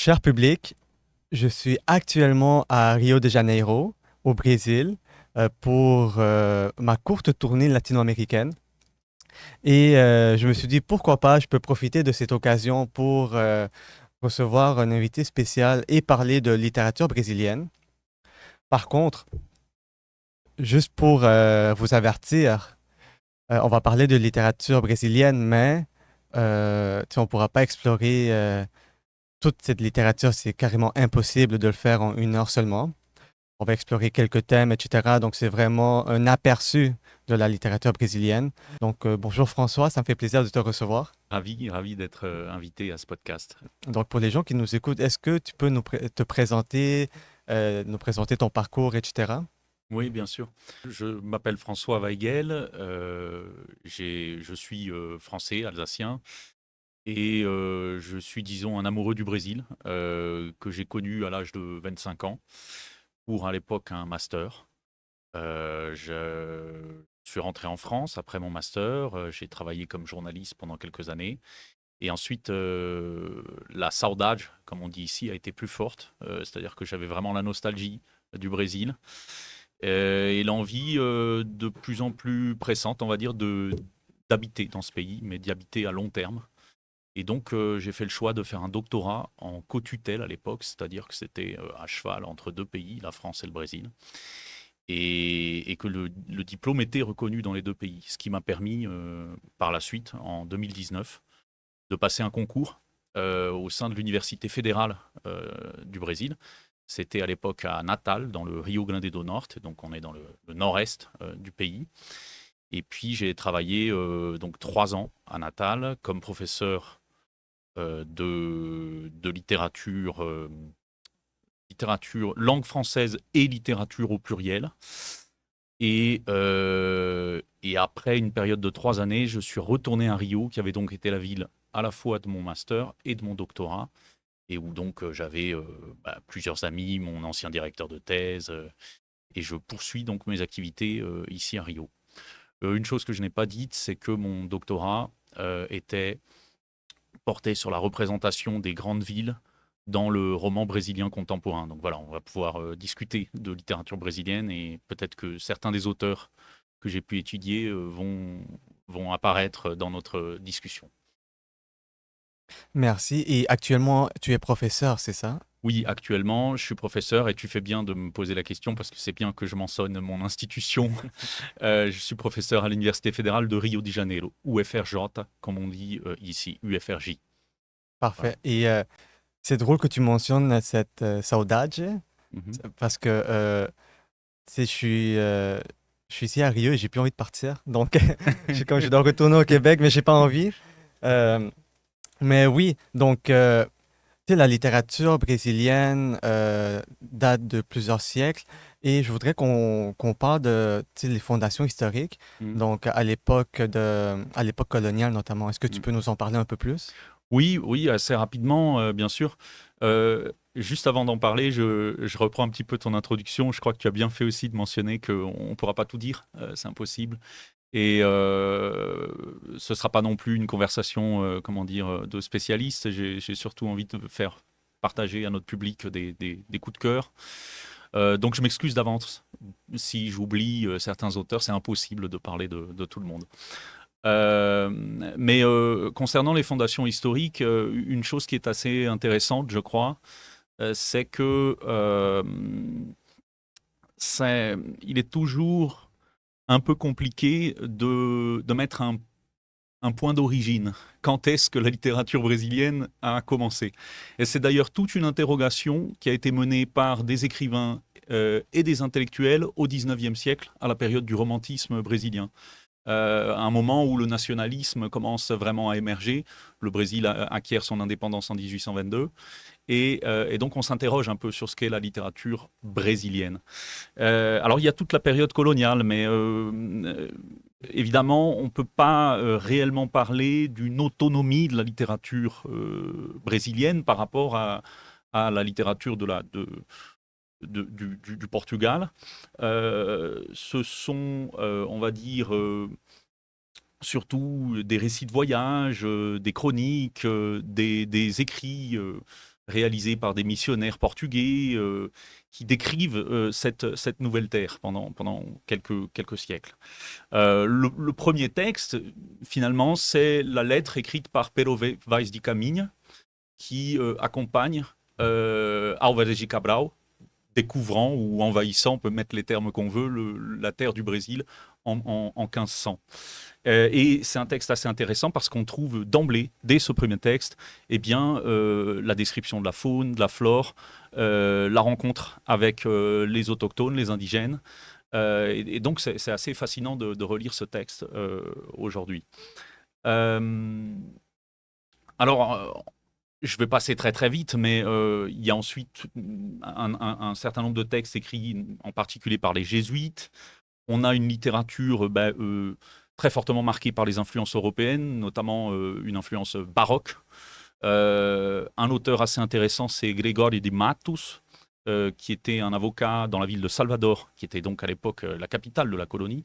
Cher public, je suis actuellement à Rio de Janeiro, au Brésil, pour ma courte tournée latino-américaine. Et je me suis dit, pourquoi pas, je peux profiter de cette occasion pour recevoir un invité spécial et parler de littérature brésilienne. Par contre, juste pour vous avertir, on va parler de littérature brésilienne, mais tu sais, on ne pourra pas explorer toute cette littérature. C'est carrément impossible de le faire en 1 heure seulement. On va explorer quelques thèmes, etc. Donc, c'est vraiment un aperçu de la littérature brésilienne. Donc, bonjour François, ça me fait plaisir de te recevoir. Ravi d'être invité à ce podcast. Donc, pour les gens qui nous écoutent, est-ce que tu peux te présenter, nous présenter ton parcours, etc. Oui, bien sûr. Je m'appelle François Weigel, je suis français, alsacien, et je suis, disons, un amoureux du Brésil, que j'ai connu à l'âge de 25 ans, pour à l'époque un master. Je suis rentré en France après mon master, j'ai travaillé comme journaliste pendant quelques années, et ensuite la saudade, comme on dit ici, a été plus forte, c'est-à-dire que j'avais vraiment la nostalgie du Brésil. Et l'envie de plus en plus pressante, on va dire, d'habiter dans ce pays, mais d'y habiter à long terme. Et donc, j'ai fait le choix de faire un doctorat en co-tutelle à l'époque, c'est-à-dire que c'était à cheval entre deux pays, la France et le Brésil, et que le diplôme était reconnu dans les deux pays, ce qui m'a permis par la suite, en 2019, de passer un concours au sein de l'Université fédérale du Brésil. C'était à l'époque à Natal, dans le Rio Grande do Norte, donc on est dans le nord-est du pays. Et puis j'ai travaillé donc 3 ans à Natal comme professeur de littérature, littérature, langue française et littérature au pluriel. Et après une période de 3 années, je suis retourné à Rio, qui avait donc été la ville à la fois de mon master et de mon doctorat, et où donc j'avais plusieurs amis, mon ancien directeur de thèse, et je poursuis donc mes activités ici à Rio. Une chose que je n'ai pas dite, c'est que mon doctorat était porté sur la représentation des grandes villes dans le roman brésilien contemporain. Donc voilà, on va pouvoir discuter de littérature brésilienne, et peut-être que certains des auteurs que j'ai pu étudier vont apparaître dans notre discussion. Merci. Et actuellement, tu es professeur, c'est ça? Oui, actuellement, je suis professeur, et tu fais bien de me poser la question parce que c'est bien que je mentionne mon institution. Je suis professeur à l'Université fédérale de Rio de Janeiro, UFRJ, comme on dit ici, UFRJ. Voilà. Parfait. Et c'est drôle que tu mentionnes cette saudade, Mhm. parce que tu sais, je suis ici à Rio et j'ai plus envie de partir. Donc, je suis comme je dois retourner au Québec, mais j'ai pas envie. Euh, mais oui, donc, tu sais, la littérature brésilienne date de plusieurs siècles et je voudrais qu'on parle de, tu sais, les fondations historiques. Mhm. Donc, à l'époque coloniale notamment. Est-ce que tu Mhm. peux nous en parler un peu plus? Oui, oui, assez rapidement, bien sûr. Juste avant d'en parler, je reprends un petit peu ton introduction. Je crois que tu as bien fait aussi de mentionner qu'on ne pourra pas tout dire, c'est impossible. Et ce ne sera pas non plus une conversation, comment dire, de spécialistes. J'ai surtout envie de faire partager à notre public des coups de cœur. Donc je m'excuse d'avance si j'oublie certains auteurs, c'est impossible de parler de tout le monde. Euh, mais concernant les fondations historiques, une chose qui est assez intéressante, je crois, c'est que il est toujours un peu compliqué de mettre un point d'origine. Quand est-ce que la littérature brésilienne a commencé? Et c'est d'ailleurs toute une interrogation qui a été menée par des écrivains et des intellectuels au XIXe siècle, à la période du romantisme brésilien. À un moment où le nationalisme commence vraiment à émerger. Le Brésil acquiert son indépendance en 1822, et donc on s'interroge un peu sur ce qu'est la littérature brésilienne. Alors il y a toute la période coloniale, mais évidemment on ne peut pas réellement parler d'une autonomie de la littérature brésilienne par rapport à la littérature du Portugal. Ce sont, on va dire, surtout des récits de voyage, des chroniques, des écrits réalisés par des missionnaires portugais qui décrivent cette nouvelle terre pendant quelques siècles. Le premier texte, finalement, c'est la lettre écrite par Pero Vaz de Caminha, qui accompagne Álvares de Cabral, découvrant ou envahissant, on peut mettre les termes qu'on veut, la terre du Brésil en 1500. Et c'est un texte assez intéressant parce qu'on trouve d'emblée, dès ce premier texte, eh bien, la description de la faune, de la flore, la rencontre avec les autochtones, les indigènes. Et donc, c'est assez fascinant de relire ce texte aujourd'hui. Euh, alors, je vais passer très très vite, mais il y a ensuite un certain nombre de textes écrits en particulier par les jésuites. On a une littérature très fortement marquée par les influences européennes, notamment une influence baroque. Un auteur assez intéressant, c'est Gregori de Matos, qui était un avocat dans la ville de Salvador, qui était donc à l'époque la capitale de la colonie,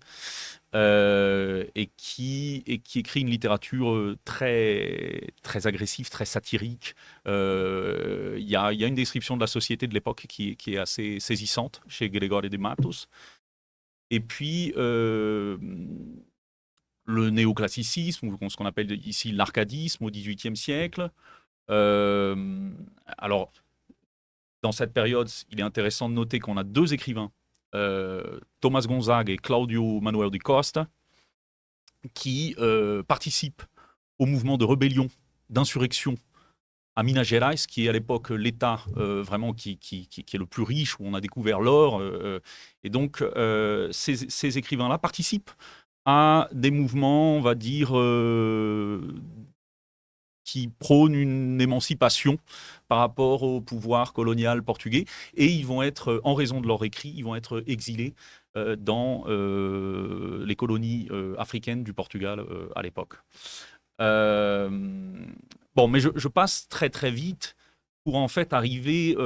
et qui écrit une littérature très, très agressive, très satirique. Il y a une description de la société de l'époque qui est assez saisissante chez Gregori de Matos. Et puis, le néoclassicisme, ou ce qu'on appelle ici l'arcadisme au XVIIIe siècle. Euh, alors, dans cette période, il est intéressant de noter qu'on a deux écrivains, Thomas Gonzague et Claudio Manuel de Costa, qui participent au mouvement de rébellion, d'insurrection à Minas Gerais, qui est à l'époque l'État vraiment qui est le plus riche, où on a découvert l'or. Et donc, ces écrivains-là participent à des mouvements, on va dire, qui prônent une émancipation par rapport au pouvoir colonial portugais. Et ils vont être, en raison de leur écrit, ils vont être exilés dans les colonies africaines du Portugal à l'époque. Euh, bon, mais je passe très très vite pour en fait arriver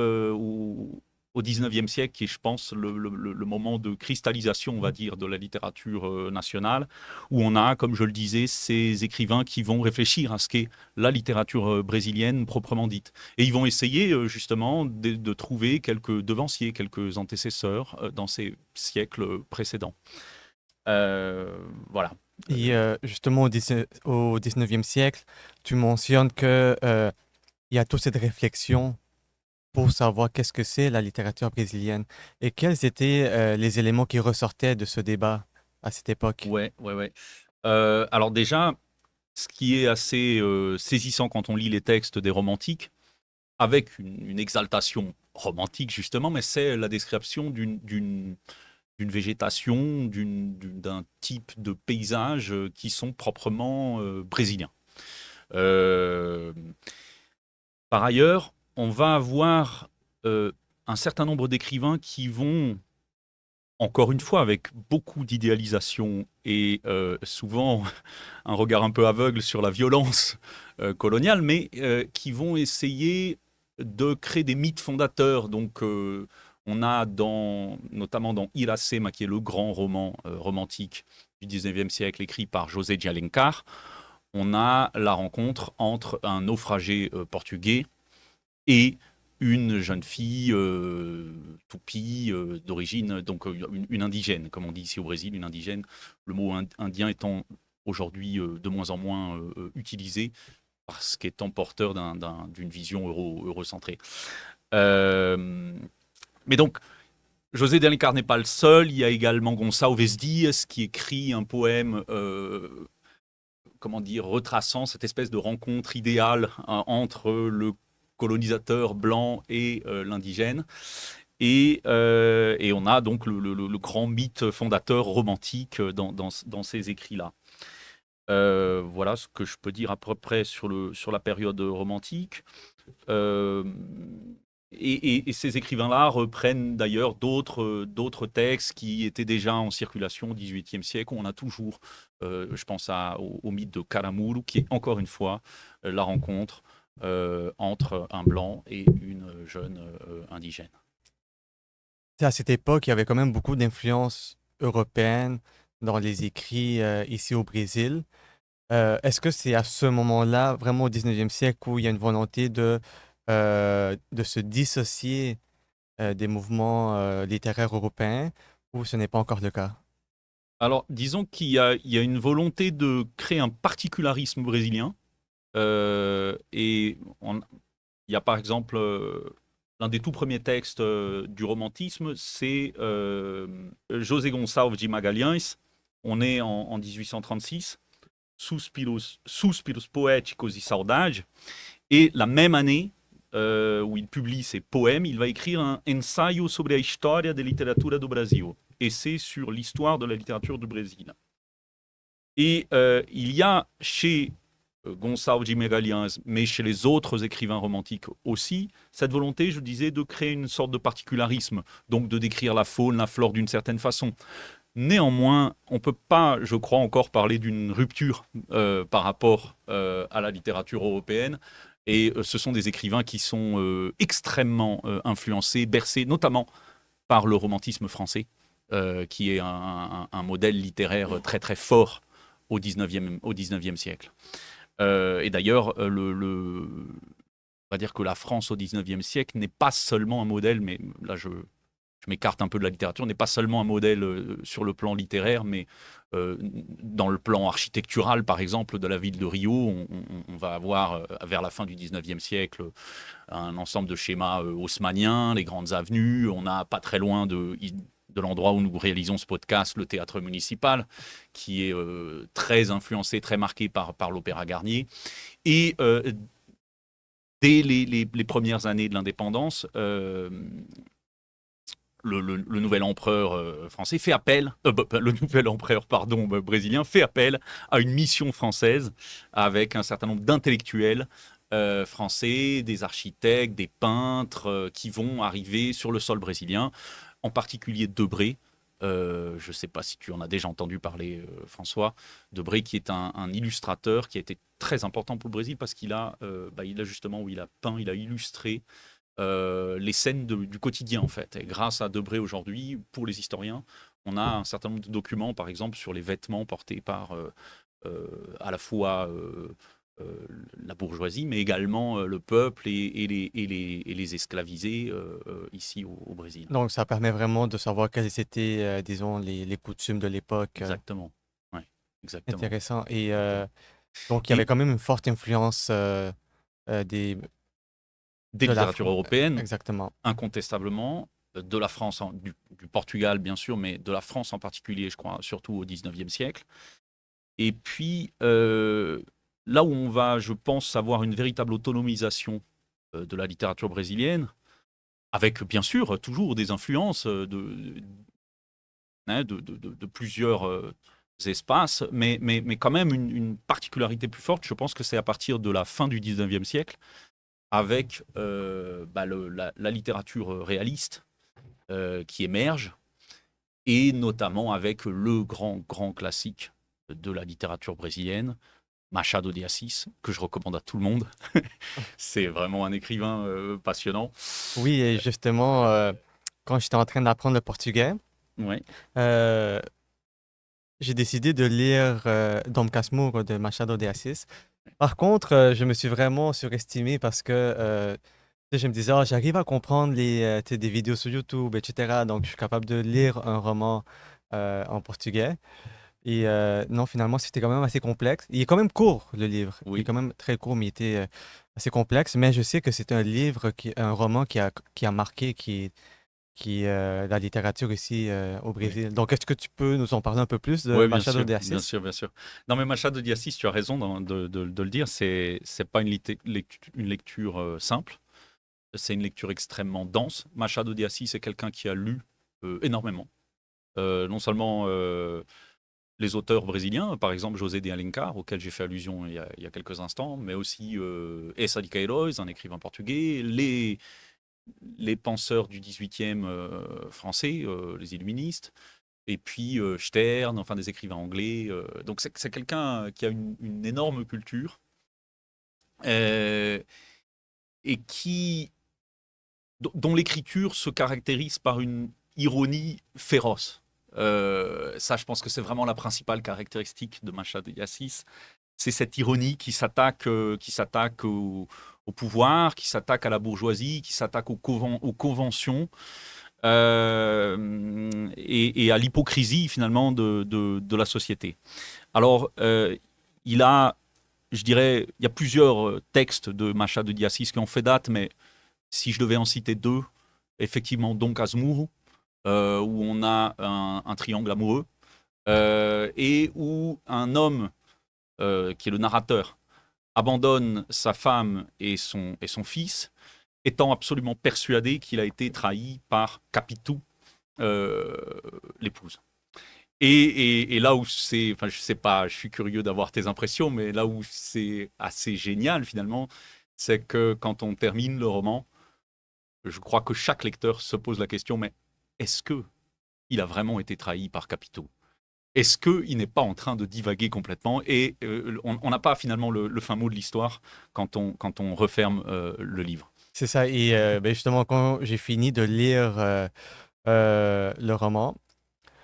au 19e siècle, qui est, je pense, le moment de cristallisation, on va dire, de la littérature nationale, où on a, comme je le disais, ces écrivains qui vont réfléchir à ce qu'est la littérature brésilienne proprement dite. Et ils vont essayer justement de trouver quelques devanciers, quelques antécesseurs dans ces siècles précédents. Voilà. Et justement, au 19e siècle, tu mentionnes que il y a toute cette réflexion pour savoir qu'est-ce que c'est la littérature brésilienne et quels étaient les éléments qui ressortaient de ce débat à cette époque. Ouais, ouais, ouais. Alors déjà, ce qui est assez saisissant quand on lit les textes des romantiques, avec une exaltation romantique justement, mais c'est la description d'une végétation, d'un type de paysage qui sont proprement brésiliens. Euh, Par ailleurs, on va avoir un certain nombre d'écrivains qui vont, encore une fois, avec beaucoup d'idéalisation et souvent un regard un peu aveugle sur la violence coloniale, mais qui vont essayer de créer des mythes fondateurs. Donc, on a notamment dans Iracema, qui est le grand roman romantique du 19e siècle, écrit par José de Alencar, on a la rencontre entre un naufragé portugais et une jeune fille toupie d'origine, donc une indigène, comme on dit ici au Brésil, une indigène, le mot indien étant aujourd'hui de moins en moins utilisé parce qu'étant porteur d'une vision eurocentrée. Euh, mais donc, José de Alencar n'est pas le seul, il y a également Gonçalves Dias qui écrit un poème comment dire, retraçant cette espèce de rencontre idéale entre le colonisateur blanc et l'indigène. Et on a donc le grand mythe fondateur romantique dans ces écrits-là. Voilà ce que je peux dire à peu près sur la période romantique. Euh, et ces écrivains-là reprennent d'ailleurs d'autres textes qui étaient déjà en circulation au XVIIIe siècle. On a toujours, je pense au mythe de Caramuru, qui est encore une fois la rencontre entre un blanc et une jeune indigène. À cette époque, il y avait quand même beaucoup d'influences européennes dans les écrits ici au Brésil. Est-ce que c'est à ce moment-là, vraiment au 19e siècle, où il y a une volonté de de se dissocier des mouvements littéraires européens ou ce n'est pas encore le cas? Alors, disons qu'il y a une volonté de créer un particularisme brésilien. Et il y a par exemple l'un des tout premiers textes du romantisme, c'est José Gonçalves de Magalhães. On est en 1836, Suspiros Poéticos e Saudade. Et la même année, où il publie ses poèmes, il va écrire un ensaio sobre a história da literatura do Brasil, essai sur l'histoire de la littérature du Brésil. Et il y a chez Gonçalves de Magalhães, mais chez les autres écrivains romantiques aussi, cette volonté, je disais, de créer une sorte de particularisme, donc de décrire la faune, la flore d'une certaine façon. Néanmoins, on ne peut pas, je crois, encore parler d'une rupture par rapport à la littérature européenne. Et ce sont des écrivains qui sont extrêmement influencés, bercés, notamment par le romantisme français, qui est un modèle littéraire très très fort au 19e siècle. Et d'ailleurs, on va dire que la France au 19e siècle n'est pas seulement un modèle, mais là je m'écarte un peu de la littérature, n'est pas seulement un modèle sur le plan littéraire, mais dans le plan architectural, par exemple, de la ville de Rio, on va avoir, vers la fin du 19e siècle, un ensemble de schémas haussmanniens, les grandes avenues. On a pas très loin de l'endroit où nous réalisons ce podcast, le théâtre municipal, qui est très influencé, très marqué par l'Opéra Garnier. Et dès les premières années de l'indépendance, le nouvel empereur français fait appel, le nouvel empereur, pardon, brésilien fait appel à une mission française avec un certain nombre d'intellectuels français, des architectes, des peintres qui vont arriver sur le sol brésilien, en particulier Debré. Je ne sais pas si tu en as déjà entendu parler, François. Debré, qui est un illustrateur qui a été très important pour le Brésil parce qu'il a, il a justement, où il a peint, il a illustré les scènes du quotidien, en fait. Et grâce à Debré aujourd'hui, pour les historiens, on a un certain nombre de documents, par exemple, sur les vêtements portés par à la fois la bourgeoisie, mais également le peuple et les esclavisés ici au Brésil. Donc, ça permet vraiment de savoir quelles étaient, disons, les coutumes de l'époque. Exactement. Ouais, exactement. Intéressant. Et Exactement. donc, il y avait Et quand même une forte influence des, des de la littératures France. européennes, Exactement. incontestablement, de la France, du Portugal bien sûr, mais de la France en particulier, je crois, surtout au 19e siècle. Et puis, là où on va, je pense, avoir une véritable autonomisation de la littérature brésilienne, avec bien sûr toujours des influences de plusieurs espaces, mais quand même une particularité plus forte, je pense que c'est à partir de la fin du 19e siècle, avec la littérature réaliste qui émerge, et notamment avec le grand classique de la littérature brésilienne, Machado de Assis, que je recommande à tout le monde. C'est vraiment un écrivain passionnant. Oui, et justement, quand j'étais en train d'apprendre le portugais, Ouais. euh, j'ai décidé de lire Dom Casmurro de Machado de Assis. Par contre, je me suis vraiment surestimé parce que tu sais, je me disais, ah, j'arrive à comprendre tu sais, des vidéos sur YouTube, etc. Donc, je suis capable de lire un roman en portugais. Et non, finalement, c'était quand même assez complexe. Il est quand même court, le livre. Il est Oui, quand même très court, mais il était assez complexe. Mais je sais que c'est un livre, un roman qui a marqué la littérature ici au oui. Brésil. Donc, est-ce que tu peux nous en parler un peu plus de Ouais, bien Machado sûr, de bien Assis? sûr, bien sûr. Non, mais Machado de Assis, tu as raison de le dire, c'est pas une lecture simple, c'est une lecture extrêmement dense. Machado de Assis, c'est quelqu'un qui a lu énormément. Non seulement les auteurs brésiliens, par exemple José de Alencar, auquel j'ai fait allusion il y a quelques instants, mais aussi Essa de Queiroz, un écrivain portugais, les penseurs du 18e français, les illuministes, et puis Stern, enfin des écrivains anglais. Donc c'est quelqu'un qui a une énorme culture euh, et dont l'écriture se caractérise par une ironie féroce. Ça, je pense que c'est vraiment la principale caractéristique de Machado de Assis, c'est cette ironie qui s'attaque au pouvoir, qui s'attaque à la bourgeoisie, qui s'attaque aux conventions et à l'hypocrisie finalement de la société. Alors, il a, je dirais, il y a plusieurs textes de Machado de Assis qui ont fait date, mais si je devais en citer deux, effectivement, Don Casmurro, où on a un triangle amoureux, et où un homme, qui est le narrateur, abandonne sa femme et son fils, étant absolument persuadé qu'il a été trahi par Capitou, euh, l'épouse. Et là où c'est, enfin je sais pas, je suis curieux d'avoir tes impressions, mais là où c'est assez génial finalement, c'est que quand on termine le roman, je crois que chaque lecteur se pose la question, mais est-ce que il a vraiment été trahi par Capito? Est-ce qu'il n'est pas en train de divaguer complètement? Et on n'a pas finalement le fin mot de l'histoire quand on referme le livre. C'est ça. Et ben, justement, quand j'ai fini de lire le roman,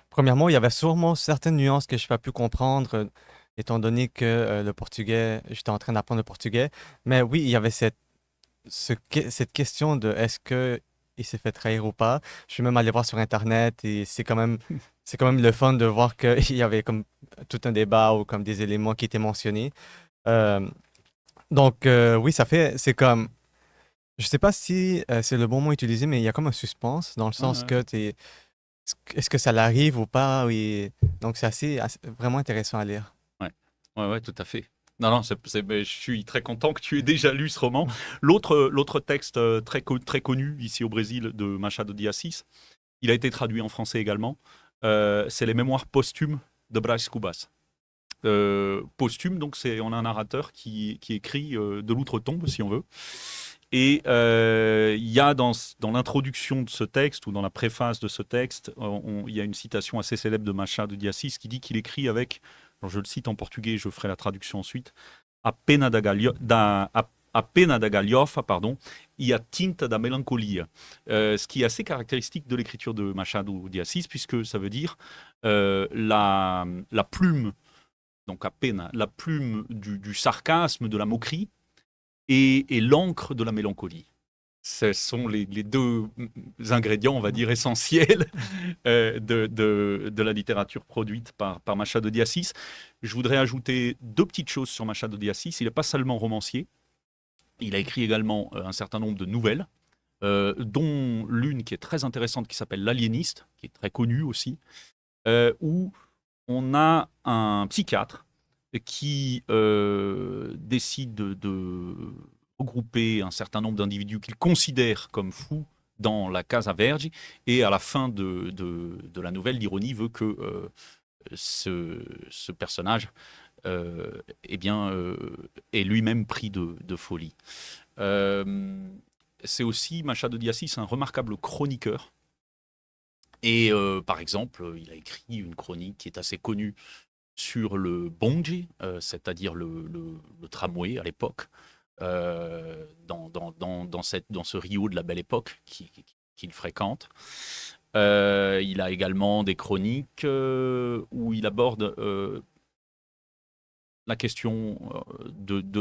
premièrement, il y avait sûrement certaines nuances que je n'ai pas pu comprendre, étant donné que le portugais, j'étais en train d'apprendre le portugais. Mais oui, il y avait cette question de est-ce que il s'est fait trahir ou pas. Je suis même allé voir sur Internet et c'est quand même le fun de voir qu'il y avait comme tout un débat ou comme des éléments qui étaient mentionnés. Euh, donc, oui, c'est comme, je sais pas si c'est le bon mot utilisé, mais il y a comme un suspense dans le Ouais, sens ouais, que est-ce que ça l'arrive ou pas? Oui. Donc, c'est vraiment intéressant à lire. ouais, ouais, ouais, tout à fait. Non, non, mais je suis très content que tu aies déjà lu ce roman. L'autre texte très connu ici au Brésil de Machado de Assis, il a été traduit en français également. C'est les Mémoires posthumes de Brás Cubas. Posthume, donc on a un narrateur qui écrit de l'outre-tombe, si on veut. Et il y a dans l'introduction de ce texte, ou dans la préface de ce texte, il y a une citation assez célèbre de Machado de Assis qui dit qu'il écrit avec, alors je le cite en portugais, je ferai la traduction ensuite, a pena da galhofa, pardon, e a tinta da melancolia. Ce qui est assez caractéristique de l'écriture de Machado de Assis, puisque ça veut dire la plume, donc à peine, la plume du sarcasme, de la moquerie, et l'encre de la mélancolie. Ce sont les deux ingrédients, on va dire, essentiels de la littérature produite par Machado de Assis. Je voudrais ajouter deux petites choses sur Machado de Assis. Il n'est pas seulement romancier, il a écrit également un certain nombre de nouvelles, dont l'une qui est très intéressante qui s'appelle L'Aliéniste, qui est très connue aussi, où on a un psychiatre qui décide de regrouper un certain nombre d'individus qu'il considère comme fous dans la Casa Verde, et à la fin de la nouvelle, l'ironie veut que ce personnage eh bien, est lui-même pris de folie. C'est aussi, Machado de Assis, un remarquable chroniqueur. Et par exemple, il a écrit une chronique qui est assez connue sur le bonji, c'est-à-dire le tramway à l'époque, dans ce Rio de la Belle Époque qu'il fréquente. Il a également des chroniques où il aborde la question de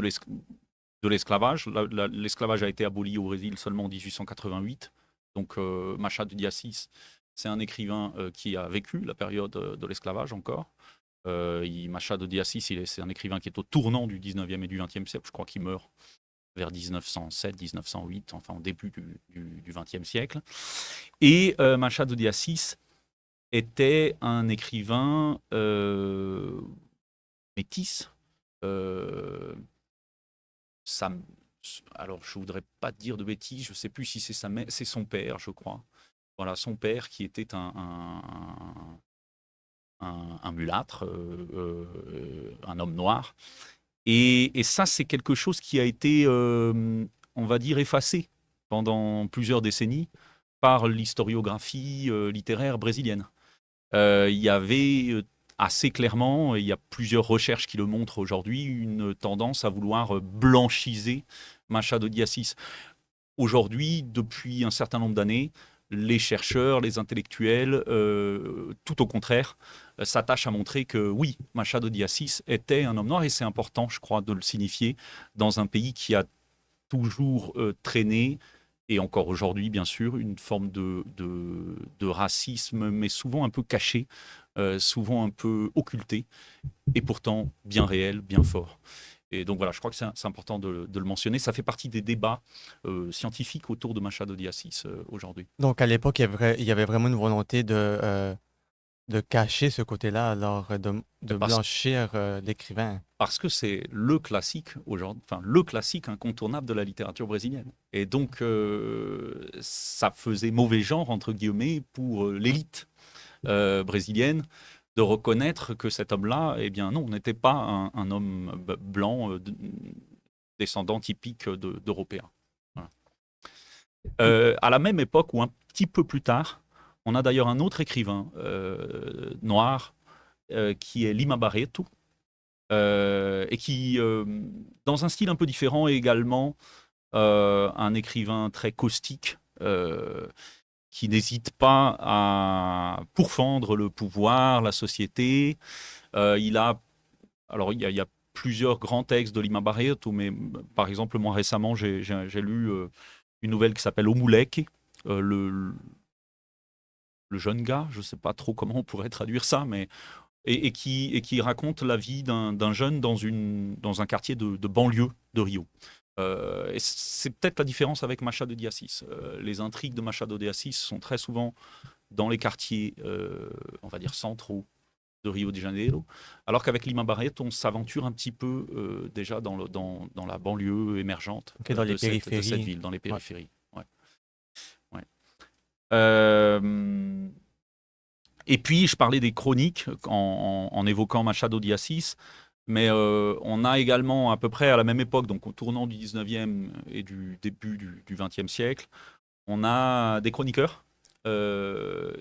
l'esclavage. L'esclavage a été aboli au Brésil seulement en 1888. Donc Machado de Assis, c'est un écrivain qui a vécu la période de l'esclavage encore. Machado de Assis, c'est un écrivain qui est au tournant du 19e et du 20e siècle. Je crois qu'il meurt vers 1907, 1908, enfin au début du 20e siècle. Et Machado de Assis était un écrivain métis. Euh, ça, alors, je voudrais pas dire de bêtises, je sais plus si c'est son père, je crois. Voilà, son père qui était un mulâtre, un homme noir. Et ça, c'est quelque chose qui a été, on va dire, effacé pendant plusieurs décennies par l'historiographie littéraire brésilienne. Il y avait assez clairement, il y a plusieurs recherches qui le montrent aujourd'hui, une tendance à vouloir blanchiser Machado de Assis. Aujourd'hui, depuis un certain nombre d'années, les chercheurs, les intellectuels, tout au contraire, s'attachent à montrer que oui, Machado de Assis était un homme noir, et c'est important, je crois, de le signifier, dans un pays qui a toujours traîné, et encore aujourd'hui, bien sûr, une forme de racisme, mais souvent un peu caché, souvent un peu occulté, et pourtant bien réel, bien fort. Et donc voilà, je crois que c'est important de le mentionner. Ça fait partie des débats scientifiques autour de Machado de Assis aujourd'hui. Donc, à l'époque, il y avait vraiment une volonté de cacher ce côté-là, alors de Parce, blanchir l'écrivain. parce que c'est le classique aujourd'hui, enfin le classique incontournable de la littérature brésilienne. Et donc ça faisait mauvais genre, entre guillemets, pour l'élite brésilienne de reconnaître que cet homme-là, eh bien non, n'était pas un homme blanc descendant typique d'Européens. Voilà. À la même époque, ou un petit peu plus tard, on a d'ailleurs un autre écrivain noir qui est Lima Barreto, et qui, dans un style un peu différent, est également un écrivain très caustique, qui n'hésite pas à pourfendre le pouvoir, la société. Il a, alors il y a plusieurs grands textes de Lima Barreto, mais par exemple, moi récemment, j'ai lu une nouvelle qui s'appelle Omuleke, euh, le, le jeune gars, je ne sais pas trop comment on pourrait traduire ça, mais et qui raconte la vie d'un jeune dans un quartier de banlieue de Rio. Et c'est peut-être la différence avec Machado de Assis. Les intrigues de Machado de Assis sont très souvent dans les quartiers, on va dire, centraux de Rio de Janeiro, alors qu'avec Lima Barreto, on s'aventure un petit peu déjà dans la banlieue émergente Ok, dans les de cette périphéries. ville, dans les Ouais. périphéries. Ouais, ouais. Euh, Et puis, je parlais des chroniques en évoquant Machado de Assis, mais on a également, à peu près à la même époque, donc au tournant du 19e et du début du 20e siècle, on a des chroniqueurs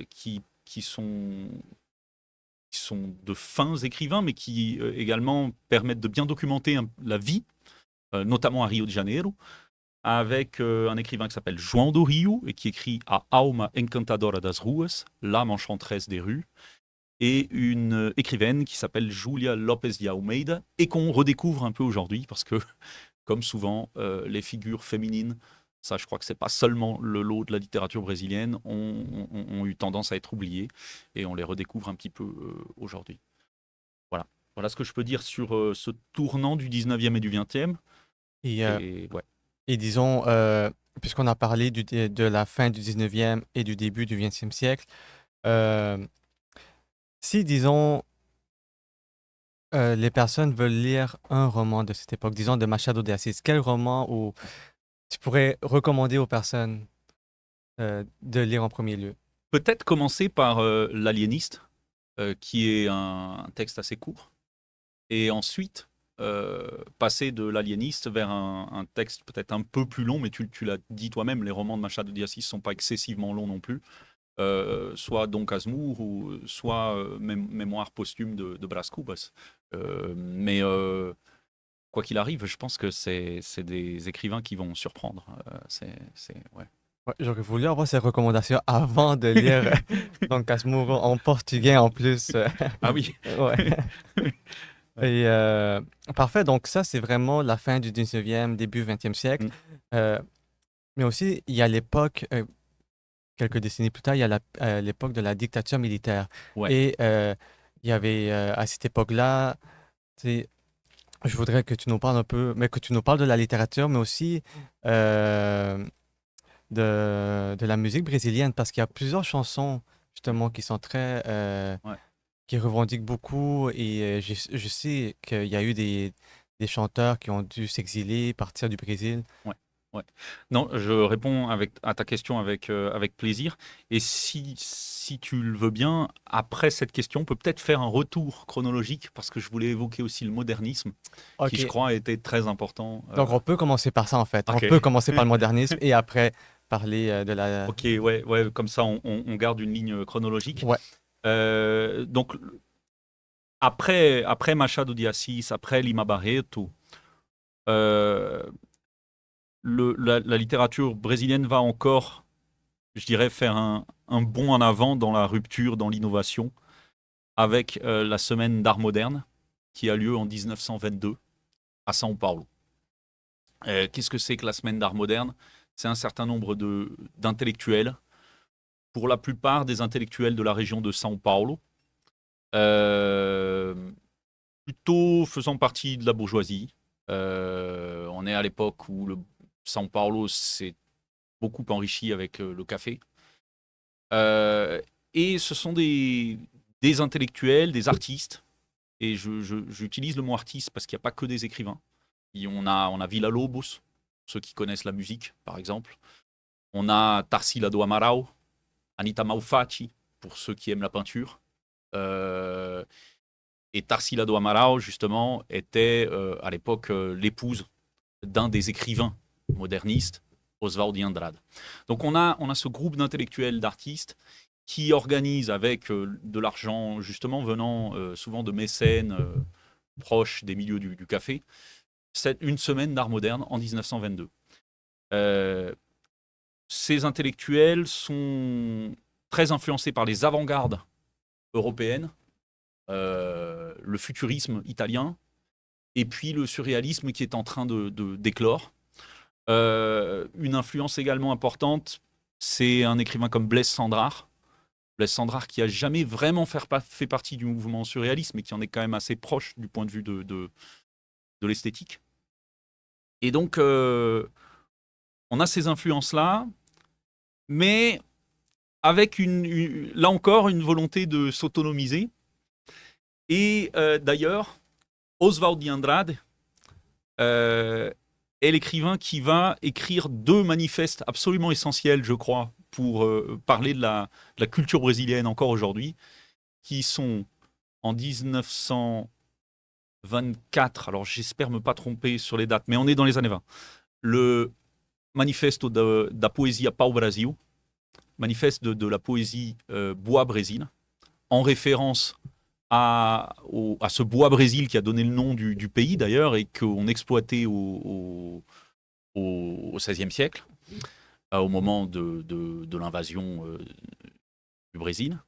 qui sont de fins écrivains, mais qui également permettent de bien documenter la vie, notamment à Rio de Janeiro, avec un écrivain qui s'appelle João do Rio, et qui écrit A Alma Encantadora das Ruas, l'âme enchanteresse des rues, et une écrivaine qui s'appelle Julia Lopes de Almeida, et qu'on redécouvre un peu aujourd'hui, parce que, comme souvent, les figures féminines, ça je crois que c'est pas seulement le lot de la littérature brésilienne, ont eu tendance à être oubliées, et on les redécouvre un petit peu aujourd'hui. Voilà. Voilà ce que je peux dire sur ce tournant du 19e et du 20e. Et, Et ouais. et disons, puisqu'on a parlé de la fin du 19e et du début du 20e siècle, euh, si, disons, les personnes veulent lire un roman de cette époque, disons de Machado de Assis, quel roman ou tu pourrais recommander aux personnes de lire en premier lieu? Peut-être commencer par L'Aliéniste, qui est un texte assez court, et ensuite passer de l'aliéniste vers un texte peut-être un peu plus long, mais tu l'as dit toi-même, les romans de Machado de Assis ne sont pas excessivement longs non plus, soit Dom Casmurro, ou soit Mémoire posthume de Brás Cubas. Mais quoi qu'il arrive, je pense que c'est des écrivains qui vont surprendre. Ouais. Ouais, j'aurais voulu avoir ces recommandations avant de lire Don Casmurro en portugais en plus. Ah oui. Ouais. Ouais. Et parfait, donc ça, c'est vraiment la fin du 19e, début 20e siècle. Mm. Euh, mais aussi, il y a l'époque, quelques décennies plus tard, il y a l'époque de la dictature militaire. Ouais. Et il y avait à cette époque-là, tu sais, je voudrais que tu nous parles un peu, mais que tu nous parles de la littérature, mais aussi euh, de la musique brésilienne, parce qu'il y a plusieurs chansons, justement, qui sont très, Ouais. qui revendiquent beaucoup. Et je sais qu'il y a eu des chanteurs qui ont dû s'exiler, partir du Brésil. Ouais, ouais. Non, je réponds à ta question avec plaisir. Et si tu le veux bien, après cette question, on peut peut-être faire un retour chronologique, parce que je voulais évoquer aussi le modernisme, qui, je Ok, crois, a été très important. donc on peut commencer par ça, en fait. On Ok. peut commencer par le modernisme et après parler de la... Ok, ouais, ouais, comme ça, on garde une ligne chronologique. Ouais. Donc, après Machado de Assis, après Lima Barreto, euh, la littérature brésilienne va encore je dirais, faire un bond en avant dans la rupture, dans l'innovation, avec la semaine d'art moderne qui a lieu en 1922 à São Paulo. Qu'est-ce que c'est que la semaine d'art moderne? C'est un certain nombre d'intellectuels, pour la plupart des intellectuels de la région de São Paulo, euh, plutôt faisant partie de la bourgeoisie. On est à l'époque où le São Paulo s'est beaucoup enrichi avec le café. Euh, et ce sont des intellectuels, des artistes, et j'utilise le mot artiste parce qu'il n'y a pas que des écrivains. On a Villa-Lobos, ceux qui connaissent la musique, par exemple. On a Tarsila do Amaral, Anita Malfatti, pour ceux qui aiment la peinture. Euh, et Tarsila do Amaral, justement, était à l'époque l'épouse d'un des écrivains modernistes, Oswald de Andrade. Donc on a ce groupe d'intellectuels, d'artistes, qui organisent avec de l'argent, justement, venant souvent de mécènes proches des milieux du café, une semaine d'art moderne en 1922. Euh, Ces intellectuels sont très influencés par les avant-gardes européennes, le futurisme italien, et puis le surréalisme qui est en train d'éclore. Une influence également importante, c'est un écrivain comme Blaise Cendrars. Blaise Cendrars qui a jamais vraiment fait partie du mouvement surréaliste, mais qui en est quand même assez proche du point de vue de l'esthétique. Et donc, on a ces influences-là, mais avec là encore une volonté de s'autonomiser. Et d'ailleurs, Oswald de Andrade est l'écrivain qui va écrire 2 manifestes absolument essentiels, je crois, pour parler de la culture brésilienne encore aujourd'hui, qui sont en 1924, alors j'espère me pas tromper sur les dates, mais on est dans les années 20, le Manifesto da Poesia Pau Brasil, manifeste de la poésie Bois Brésil, en référence à ce bois Brésil qui a donné le nom du pays d'ailleurs et qu'on exploitait au XVIe siècle, au moment de l'invasion du Brésil.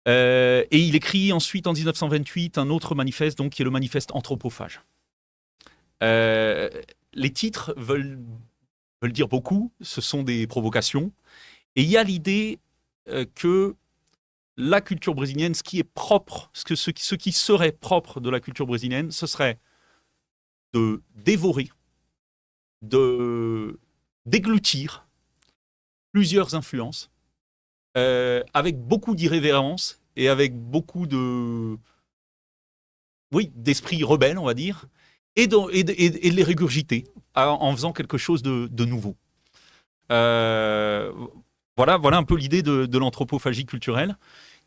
Et il écrit ensuite en 1928 un autre manifeste, donc, qui est le manifeste anthropophage. Les titres veulent dire beaucoup, ce sont des provocations, et il y a l'idée que la culture brésilienne, ce qui est propre, ce qui serait propre de la culture brésilienne, ce serait de dévorer, d'églutir plusieurs influences, avec beaucoup d'irrévérence et avec beaucoup d'esprit rebelle, on va dire, et de les régurgiter en faisant quelque chose de nouveau. Voilà un peu l'idée de l'anthropophagie culturelle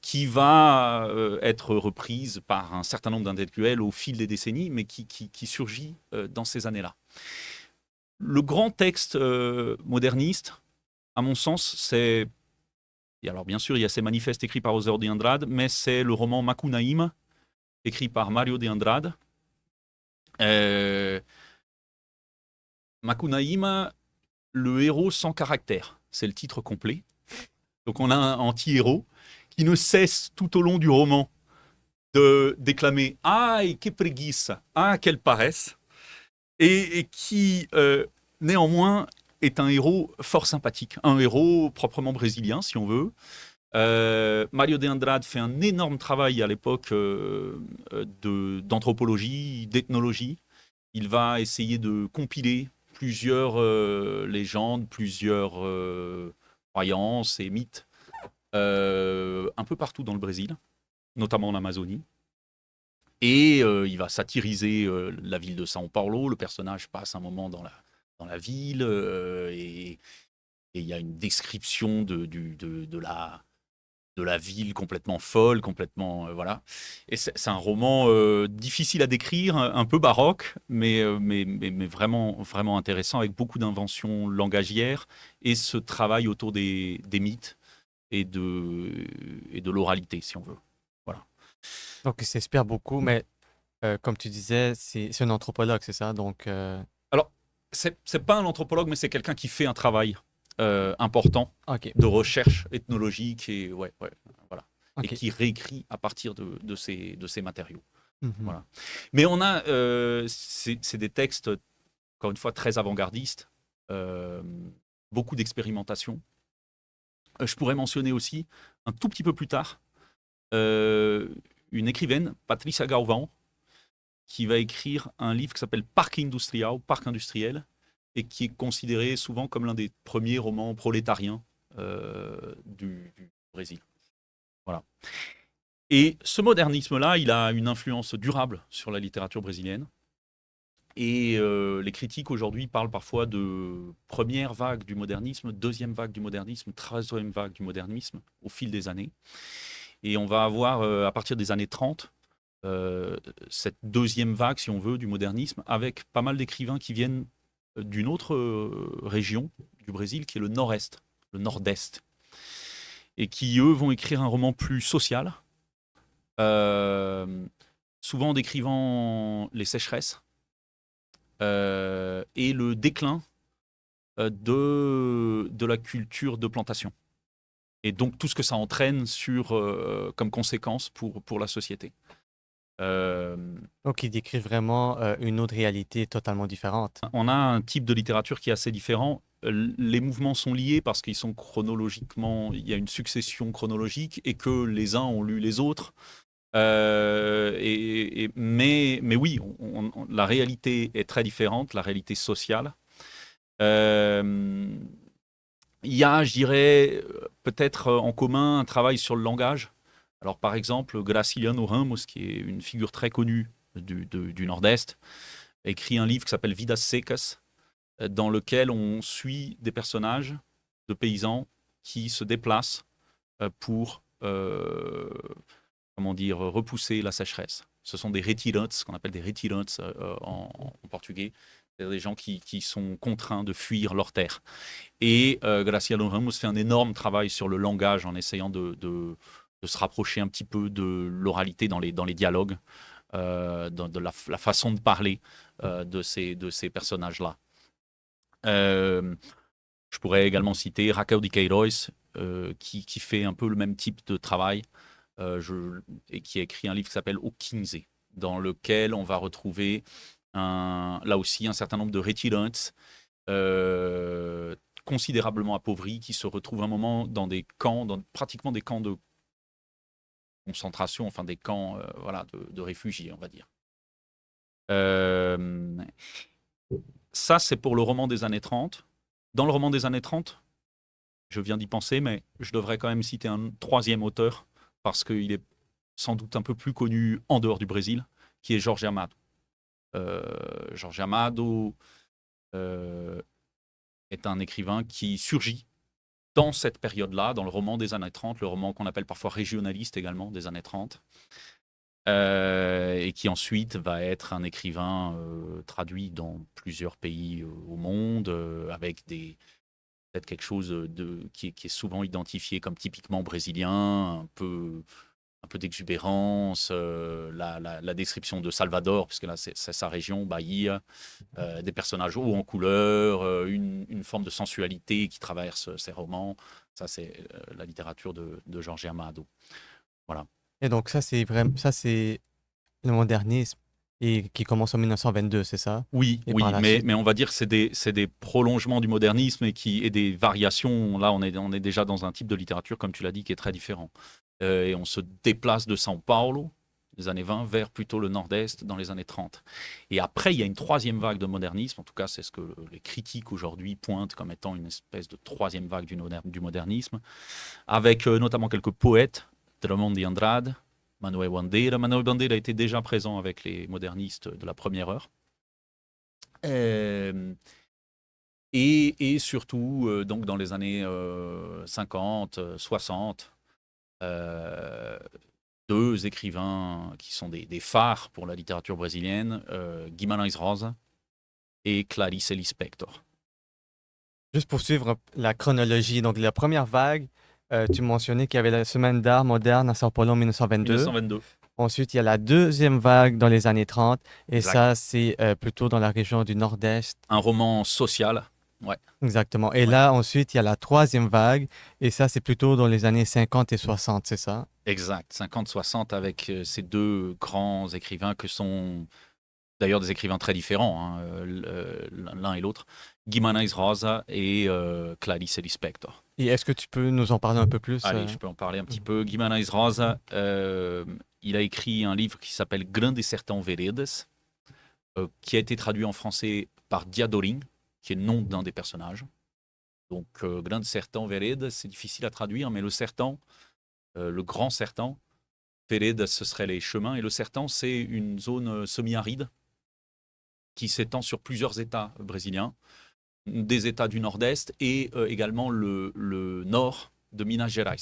qui va être reprise par un certain nombre d'intellectuels au fil des décennies, mais qui surgit dans ces années-là. Le grand texte moderniste, à mon sens, c'est... Et alors bien sûr, il y a ces manifestes écrits par Oswald de Andrade, mais c'est le roman Macunaíma, écrit par Mário de Andrade. Macunaíma, le héros sans caractère, c'est le titre complet. Donc on a un anti-héros qui ne cesse tout au long du roman de déclamer « Aïe, que preguiça »,« Ah, quelle paresse !» et qui, néanmoins, est un héros fort sympathique, un héros proprement brésilien, si on veut. Mário de Andrade fait un énorme travail à l'époque d'anthropologie, d'ethnologie. Il va essayer de compiler plusieurs légendes, plusieurs croyances et mythes un peu partout dans le Brésil, notamment en Amazonie. Et il va satiriser la ville de São Paulo. Le personnage passe un moment dans la ville et il y a une description de la ville complètement folle, complètement... voilà. Et c'est un roman difficile à décrire, un peu baroque, mais vraiment, vraiment intéressant, avec beaucoup d'inventions langagières et ce travail autour des mythes et de l'oralité, si on veut. Voilà. Donc, il s'inspire beaucoup, mais comme tu disais, c'est un anthropologue, c'est ça? Donc, Alors, c'est pas un anthropologue, mais c'est quelqu'un qui fait un travail important Ok, de recherche ethnologique et, ouais, ouais, voilà, et ok. qui réécrit à partir de ces matériaux. Mhm. Voilà. Mais on a, c'est des textes, encore une fois, très avant-gardistes, euh, beaucoup d'expérimentation. Je pourrais mentionner aussi, un tout petit peu plus tard, euh, une écrivaine, Patricia Gauvin, qui va écrire un livre qui s'appelle Parc Industrial, Parc industriel, et qui est considéré souvent comme l'un des premiers romans prolétariens du Brésil. Voilà. Et ce modernisme-là, il a une influence durable sur la littérature brésilienne. Et les critiques aujourd'hui parlent parfois de première vague du modernisme, deuxième vague du modernisme, troisième vague du modernisme au fil des années. Et on va avoir, à partir des années 30, euh, cette deuxième vague, si on veut, du modernisme, avec pas mal d'écrivains qui viennent d'une autre région du Brésil, qui est le nord-est, le nord-est, et qui, eux, vont écrire un roman plus social, euh, souvent décrivant les sécheresses et le déclin de la culture de plantation. Et donc tout ce que ça entraîne comme conséquence pour la société. Euh, Donc, il décrit vraiment une autre réalité totalement différente. on a un type de littérature qui est assez différent. Les mouvements sont liés parce qu'ils sont chronologiquement, il y a une succession chronologique et que les uns ont lu les autres. Mais oui, la réalité est très différente, la réalité sociale. Euh, il y a, je dirais, peut-être en commun un travail sur le langage. Alors, par exemple, Graciliano Ramos, qui est une figure très connue du Nord-Est, a écrit un livre qui s'appelle Vidas Secas, dans lequel on suit des personnages de paysans qui se déplacent pour, comment dire, repousser la sécheresse. Ce sont des retirantes, ce qu'on appelle des retirantes en portugais, c'est-à-dire des gens qui sont contraints de fuir leur terre. Et Graciela Ramos fait un énorme travail sur le langage en essayant de se rapprocher un petit peu de l'oralité dans les dialogues, de la façon de parler de ces personnages-là. Euh, je pourrais également citer Raquel de Queiroz, qui fait un peu le même type de travail et qui a écrit un livre qui s'appelle O 15, dans lequel on va retrouver là aussi un certain nombre de retirantes euh, considérablement appauvris qui se retrouvent un moment dans des camps, dans pratiquement des camps de concentration, enfin des camps voilà, de réfugiés, on va dire. Euh, Ça, c'est pour le roman des années 30. Dans le roman des années 30, je viens d'y penser, mais je devrais quand même citer un troisième auteur, parce qu'il est sans doute un peu plus connu en dehors du Brésil, qui est Jorge Amado. Jorge Amado est un écrivain qui surgit dans cette période-là, dans le roman des années 30, le roman qu'on appelle parfois régionaliste également des années 30, et qui ensuite va être un écrivain traduit dans plusieurs pays au monde, avec peut-être quelque chose qui est souvent identifié comme typiquement brésilien, un peu d'exubérance, la description de Salvador, puisque là c'est sa région, Bahia, des personnages hauts en couleur, une forme de sensualité qui traverse ces romans. Ça, c'est la littérature de Jorge Amado. Voilà. Et donc, ça, c'est le modernisme et qui commence en 1922, c'est ça? Oui, Et par oui, la suite. mais on va dire que c'est des prolongements du modernisme et des variations. Là, on est déjà dans un type de littérature, comme tu l'as dit, qui est très différent. Et on se déplace de São Paulo, les années 20, vers plutôt le nord-est dans les années 30. Et après, il y a une troisième vague de modernisme. En tout cas, c'est ce que les critiques aujourd'hui pointent comme étant une espèce de troisième vague du modernisme, avec notamment quelques poètes, Drummond de Andrade, Manuel Bandeira. Manuel Bandeira était déjà présent avec les modernistes de la première heure. Euh, et surtout, donc dans les années 50, 60, euh, deux écrivains qui sont des phares pour la littérature brésilienne, Guimarães Rosa et Clarice Lispector. Juste pour suivre la chronologie, donc la première vague, tu mentionnais qu'il y avait la Semaine d'art moderne à São Paulo en 1922. 1922, Ensuite, il y a la deuxième vague dans les années 30, et exact. ça, c'est plutôt dans la région du Nord-Est. Un roman social, Ouais, Exactement. Et ouais. là, ensuite, il y a la troisième vague, et ça, c'est plutôt dans les années 50 et 60, c'est ça? Exact. 50-60 avec ces deux grands écrivains que sont d'ailleurs des écrivains très différents, hein, l'un et l'autre. Guimarães Rosa et Clarice Lispector. Et est-ce que tu peux nous en parler un peu plus? Allez, je peux en parler un petit Mhm. peu. Guimarães Rosa, il a écrit un livre qui s'appelle Grandes Sertão Veredas, qui a été traduit en français par Diadorim, qui est le nom d'un des personnages. Donc, Grandes Sertão Veredas, c'est difficile à traduire, mais le sertão, le grand sertão, Veredas, ce serait les chemins, et le sertão, c'est une zone semi-aride qui s'étend sur plusieurs États brésiliens, des États du Nord-Est et également le nord de Minas Gerais.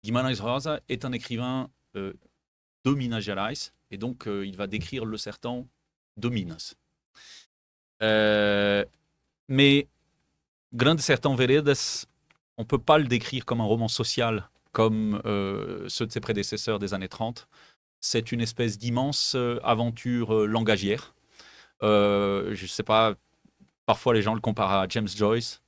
Guimarães Rosa est un écrivain de Minas Gerais, et donc il va décrire le sertão de Minas. Euh, mais Grande Sertão Veredas, on ne peut pas le décrire comme un roman social comme ceux de ses prédécesseurs des années 30. C'est une espèce d'immense aventure langagière. Je ne sais pas, parfois les gens le comparent à James Joyce.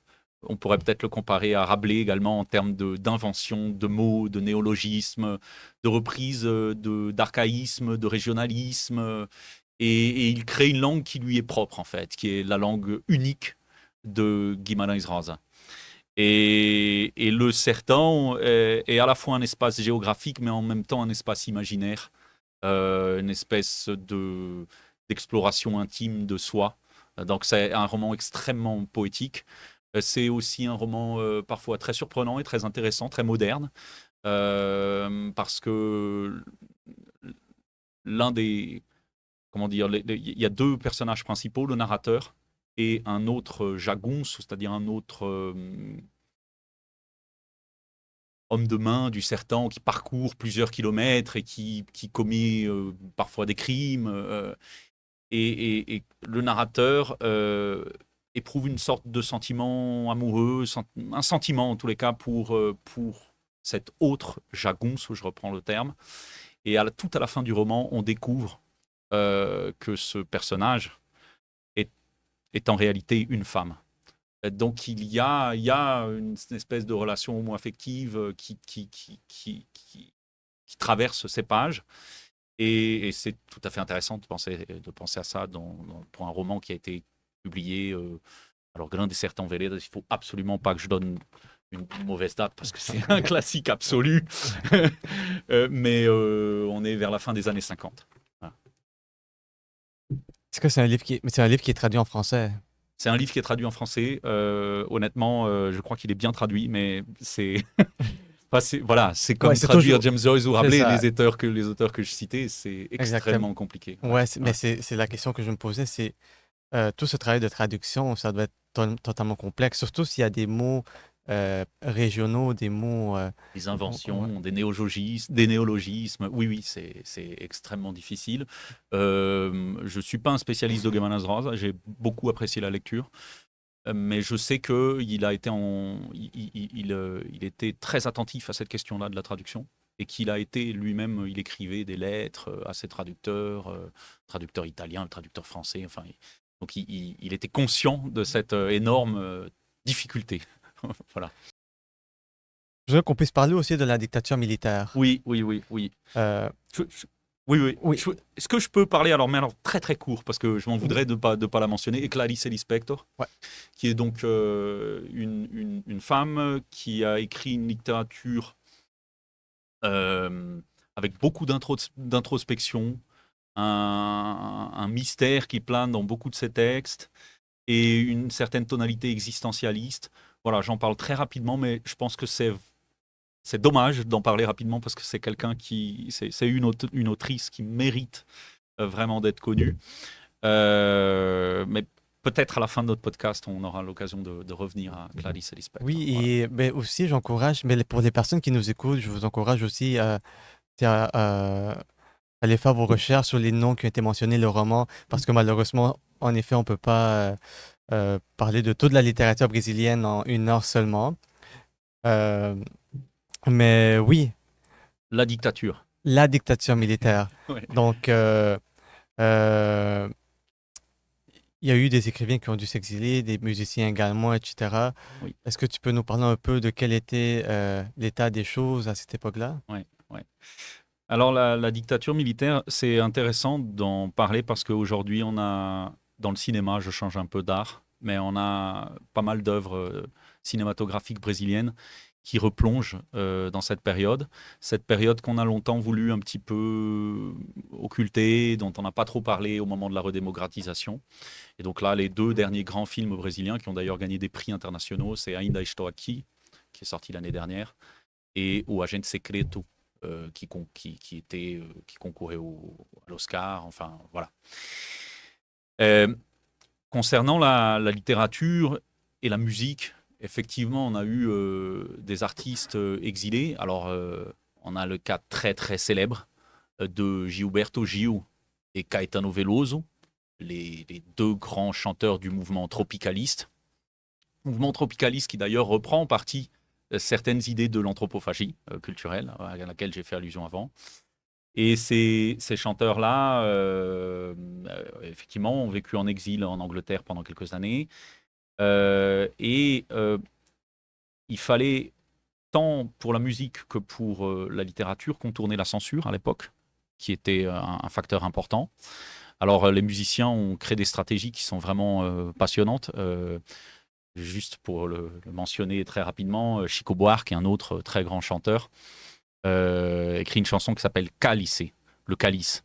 On pourrait peut-être le comparer à Rabelais également en termes d'invention de mots, de néologismes, de reprise d'archaïsme, de régionalisme. Et il crée une langue qui lui est propre, en fait, qui est la langue unique de Guimarães Rosa. Et le sertão est à la fois un espace géographique, mais en même temps un espace imaginaire, une espèce d'exploration intime de soi. Donc c'est un roman extrêmement poétique. C'est aussi un roman parfois très surprenant et très intéressant, très moderne, parce que l'un des, comment dire, il y a deux personnages principaux, le narrateur et un autre jagunço, c'est-à-dire un autre homme de main du sertão qui parcourt plusieurs kilomètres et qui commet parfois des crimes. Et le narrateur éprouve une sorte de sentiment amoureux, un sentiment en tous les cas pour cet autre jagunço, je reprends le terme. Et tout à la fin du roman, on découvre que ce personnage est, est en réalité une femme. Donc il y a une espèce de relation homo-affective qui traverse ces pages. Et c'est tout à fait intéressant de penser à ça pour un roman qui a été publié. Alors, Grain des Sertão Veredas, il ne faut absolument pas que je donne une mauvaise date parce que c'est un classique absolu. Mais on est vers la fin des années 50. Voilà. Est-ce que c'est un livre qui est traduit en français? C'est un livre qui est traduit en français. Honnêtement, je crois qu'il est bien traduit, mais c'est. Enfin, voilà, c'est Ouais, comme c'est traduire toujours. James Joyce ou C'est Rabelais, ça, les auteurs que je citais, c'est exactement. extrêmement compliqué. Ouais, Ouais, mais ouais. c'est la question que je me posais, c'est tout ce travail de traduction, ça doit être totalement complexe, surtout s'il y a des mots régionaux, des mots. Des Ouais. inventions, des néologismes. Oui, oui, c'est extrêmement difficile. Je ne suis pas un spécialiste de Guimarães Rosa, j'ai beaucoup apprécié la lecture, mais je sais qu'il a été il était très attentif à cette question-là de la traduction et qu'il a été lui-même, il écrivait des lettres à ses traducteurs, traducteur italien, traducteur français, enfin, donc il était conscient de cette énorme difficulté. Voilà. Je veux qu'on puisse parler aussi de la dictature militaire. Oui, oui, oui, oui. Euh, Oui, oui. oui, Est-ce que je peux parler alors, mais alors très très court, parce que je m'en oui, voudrais de pas la mentionner, et Clarice Lispector, ouais. qui est donc une femme qui a écrit une littérature avec beaucoup d'introspection, un mystère qui plane dans beaucoup de ses textes, et une certaine tonalité existentialiste. Voilà, j'en parle très rapidement, mais je pense que c'est dommage d'en parler rapidement parce que c'est quelqu'un c'est une autrice qui mérite vraiment d'être connue. Mais peut-être à la fin de notre podcast, on aura l'occasion de revenir à Clarice Lispector. Oui, Voilà. et ben, aussi, j'encourage, mais pour les personnes qui nous écoutent, je vous encourage aussi à aller faire vos recherches sur les noms qui ont été mentionnés, le roman, parce que malheureusement, en effet, on ne peut pas parler de toute la littérature brésilienne en 1 heure seulement. Euh, mais oui, La dictature. la dictature militaire. Ouais. Donc, euh, il y a eu des écrivains qui ont dû s'exiler, des musiciens également, etc. Oui, Est-ce que tu peux nous parler un peu de quel était l'état des choses à cette époque-là? ouais, ouais. Alors la dictature militaire, c'est intéressant d'en parler parce qu'aujourd'hui, on a, dans le cinéma, je change un peu d'art, mais on a pas mal d'œuvres cinématographiques brésiliennes qui replongent dans cette période qu'on a longtemps voulu un petit peu occulter, dont on n'a pas trop parlé au moment de la redémocratisation. Et donc là, les deux derniers grands films brésiliens qui ont d'ailleurs gagné des prix internationaux, c'est Ainda Estou Aqui, qui est sorti l'année dernière, et O Agente Secreto, qui concourait à l'Oscar. Enfin, voilà. Euh, Concernant la littérature et la musique, effectivement, on a eu des artistes exilés. Alors, on a le cas très très célèbre de Gilberto Gil et Caetano Veloso, les deux grands chanteurs du mouvement tropicaliste. Mouvement tropicaliste qui d'ailleurs reprend en partie certaines idées de l'anthropophagie culturelle à laquelle j'ai fait allusion avant. Et ces chanteurs-là, effectivement, ont vécu en exil en Angleterre pendant quelques années. Et il fallait, tant pour la musique que pour la littérature, contourner la censure à l'époque, qui était un facteur important. Alors, les musiciens ont créé des stratégies qui sont vraiment passionnantes. Juste pour le mentionner très rapidement, Chico Buarque, un autre très grand chanteur, écrit une chanson qui s'appelle Calice, le calice.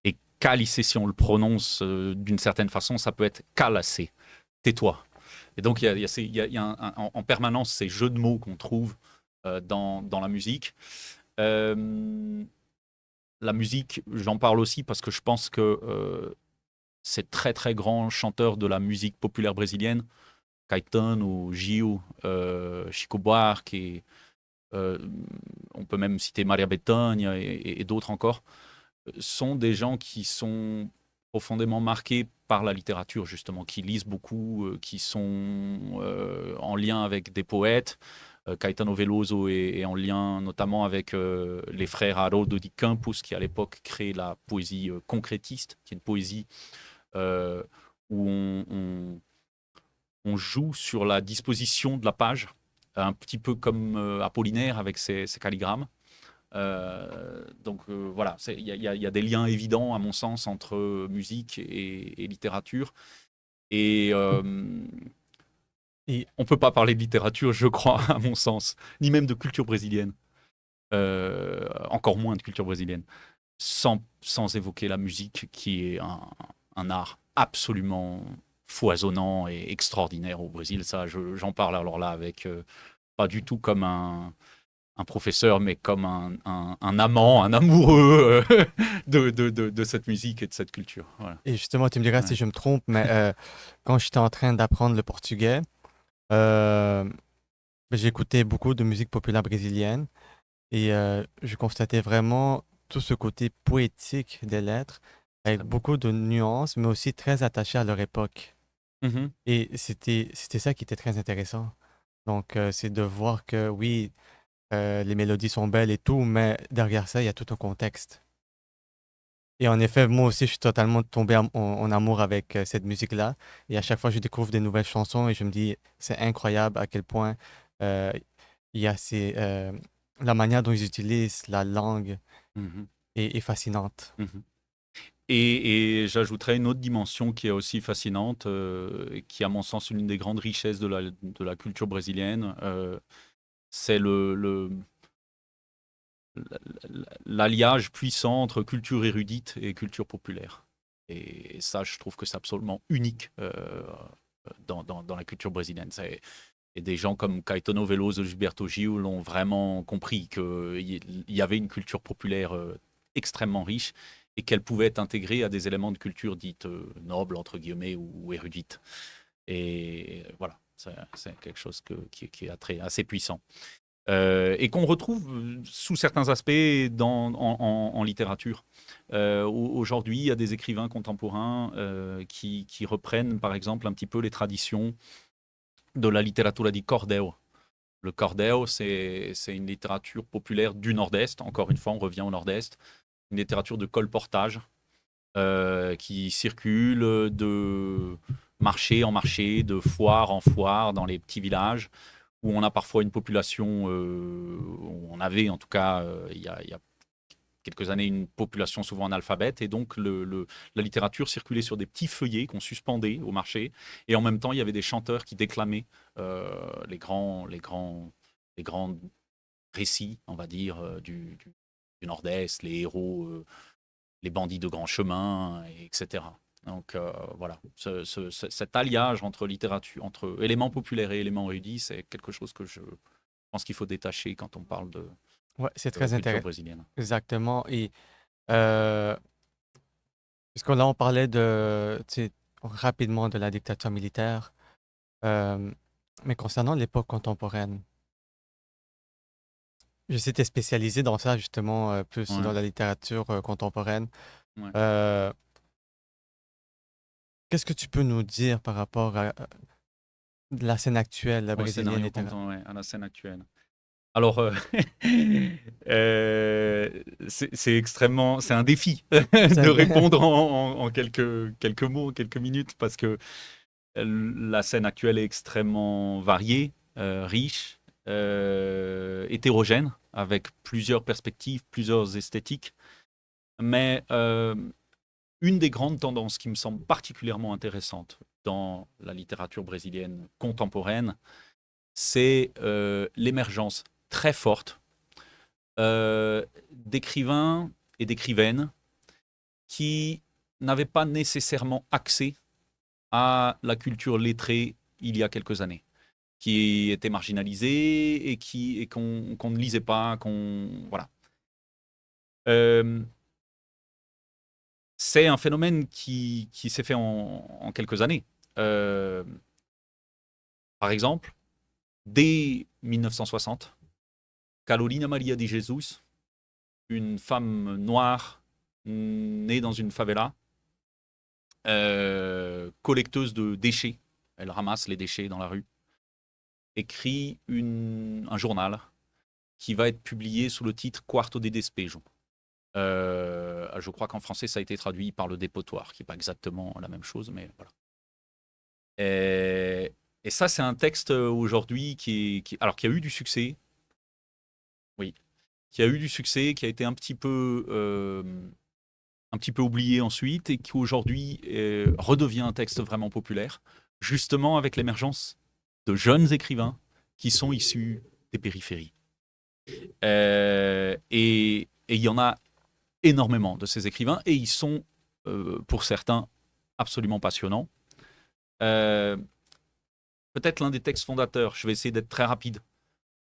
Et Calice, si on le prononce d'une certaine façon, ça peut être Calacé, tais-toi. Et donc, il y a en permanence ces jeux de mots qu'on trouve dans la musique. Euh, la musique, j'en parle aussi parce que je pense que ces très très grands chanteurs de la musique populaire brésilienne, Caetano, Gil, Chico Buarque, et, euh, on peut même citer Maria Bethânia et d'autres encore, sont des gens qui sont profondément marqués par la littérature, justement, qui lisent beaucoup, qui sont en lien avec des poètes. Caetano Veloso est en lien notamment avec les frères Haroldo de Campos, qui à l'époque créent la poésie concrétiste, qui est une poésie euh, où on joue sur la disposition de la page, un petit peu comme Apollinaire avec ses calligrammes. Donc voilà, il y a des liens évidents, à mon sens, entre musique et littérature. Et Et on ne peut pas parler de littérature, je crois, à mon sens, ni même de culture brésilienne, encore moins de culture brésilienne, sans évoquer la musique, qui est un art absolument foisonnant et extraordinaire au Brésil. Ça, j'en parle alors là avec pas du tout comme un professeur, mais comme un amant, un amoureux de cette musique et de cette culture. Voilà. Et justement, tu me diras si Ouais. je me trompe, mais quand j'étais en train d'apprendre le portugais, euh, j'écoutais beaucoup de musique populaire brésilienne et je constatais vraiment tout ce côté poétique des lettres, C'est avec très beau. beaucoup de nuances, mais aussi très attachées à leur époque. Mhm. Et c'était ça qui était très intéressant. Donc, c'est de voir que oui, les mélodies sont belles et tout, mais derrière ça, il y a tout un contexte. Et en effet, moi aussi, je suis totalement tombé en amour avec cette musique-là. Et à chaque fois, je découvre des nouvelles chansons et je me dis, c'est incroyable à quel point euh, il y a la manière dont ils utilisent la langue Mhm. est fascinante. Mhm. Et j'ajouterais une autre dimension qui est aussi fascinante, et qui, à mon sens, l'une des grandes richesses de la culture brésilienne. C'est l'alliage puissant entre culture érudite et culture populaire. Et ça, je trouve que c'est absolument unique dans la culture brésilienne. Et des gens comme Caetano Veloso, Gilberto Gil l'ont vraiment compris qu'il y avait une culture populaire extrêmement riche et qu'elle pouvait être intégrée à des éléments de culture dite noble, entre guillemets, ou érudite. Et voilà, c'est quelque chose qui est assez puissant. Et qu'on retrouve sous certains aspects en littérature. Aujourd'hui, il y a des écrivains contemporains qui reprennent, par exemple, un petit peu les traditions de la littérature di cordel. Le cordel, c'est une littérature populaire du Nord-Est. Encore une fois, on revient au Nord-Est. Une littérature de colportage qui circule marché en marché, de foire en foire, dans les petits villages, où on a parfois une population, où on avait en tout cas, il y a quelques années, une population souvent analphabète, et donc la littérature circulait sur des petits feuillets qu'on suspendait au marché, et en même temps, il y avait des chanteurs qui déclamaient les grands récits, on va dire, du Nord-Est, les héros, les bandits de grand chemin, etc. Donc voilà, cet alliage entre littérature, entre éléments populaires et éléments érudits, c'est quelque chose que je pense qu'il faut détacher quand on parle Ouais, c'est de la très culture intéressant. brésilienne. Exactement. Et euh, puisque là, on parlait tu sais, rapidement de la dictature militaire, euh, mais concernant l'époque contemporaine, je sais que tu es spécialisé dans ça, justement, plus dans Ouais, la littérature contemporaine. ouais. Euh, Qu'est-ce que tu peux nous dire par rapport à la scène actuelle, la Au brésilienne scénario littéraire? content, ouais, à la scène actuelle. Alors, c'est extrêmement, c'est un défi de répondre en quelques mots, quelques minutes, parce que la scène actuelle est extrêmement variée, riche, hétérogène, avec plusieurs perspectives, plusieurs esthétiques. Mais une des grandes tendances qui me semble particulièrement intéressante dans la littérature brésilienne contemporaine, c'est l'émergence très forte d'écrivains et d'écrivaines qui n'avaient pas nécessairement accès à la culture lettrée il y a quelques années, qui étaient marginalisés et qu'on ne lisait pas, qu'on voilà. Euh, c'est un phénomène qui s'est fait en quelques années. Euh, Par exemple, dès 1960, Carolina Maria de Jesus, une femme noire née dans une favela, collecteuse de déchets, elle ramasse les déchets dans la rue, écrit un journal qui va être publié sous le titre Quarto de Despejo. Je crois qu'en français, ça a été traduit par le dépotoir, qui n'est pas exactement la même chose, mais voilà. Et, et ça, c'est un texte aujourd'hui alors, qui a eu du succès, oui, qui a eu du succès, qui a été un petit peu oublié ensuite, et qui aujourd'hui redevient un texte vraiment populaire, justement avec l'émergence de jeunes écrivains qui sont issus des périphéries. Et il y en a énormément de ces écrivains, et ils sont, pour certains, absolument passionnants. Euh, Peut-être l'un des textes fondateurs, je vais essayer d'être très rapide.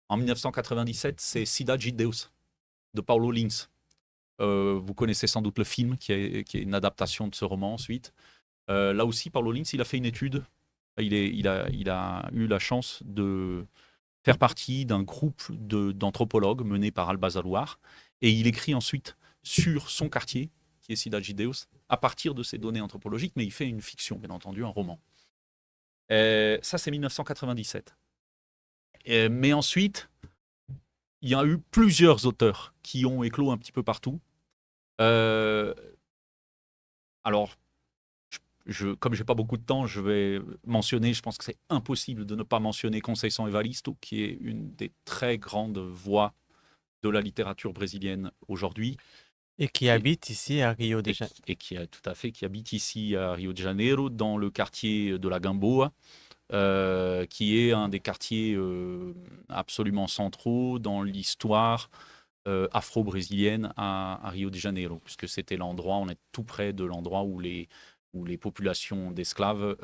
En 1997, c'est Cidade de Deus de Paulo Lins. Vous connaissez sans doute le film qui est une adaptation de ce roman ensuite. Là aussi, Paulo Lins, il a fait une étude. Il a eu la chance de faire partie d'un groupe d'anthropologues mené par Alba Zalouar. Et il écrit ensuite sur son quartier, qui est Cidade de Deus, à partir de ces données anthropologiques, mais il fait une fiction, bien entendu, un roman. Ça, c'est 1997. Mais ensuite, il y a eu plusieurs auteurs qui ont éclos un petit peu partout. Euh, alors, comme j'ai pas beaucoup de temps, je vais mentionner, je pense que c'est impossible de ne pas mentionner Conceição Evaristo, qui est une des très grandes voix de la littérature brésilienne aujourd'hui, Et qui et, habite ici à Rio de Janeiro. qui habite ici à Rio de Janeiro, dans le quartier de la Gamboa, qui est un des quartiers absolument centraux dans l'histoire afro-brésilienne à Rio de Janeiro, puisque c'était l'endroit, on est tout près de l'endroit où les populations d'esclaves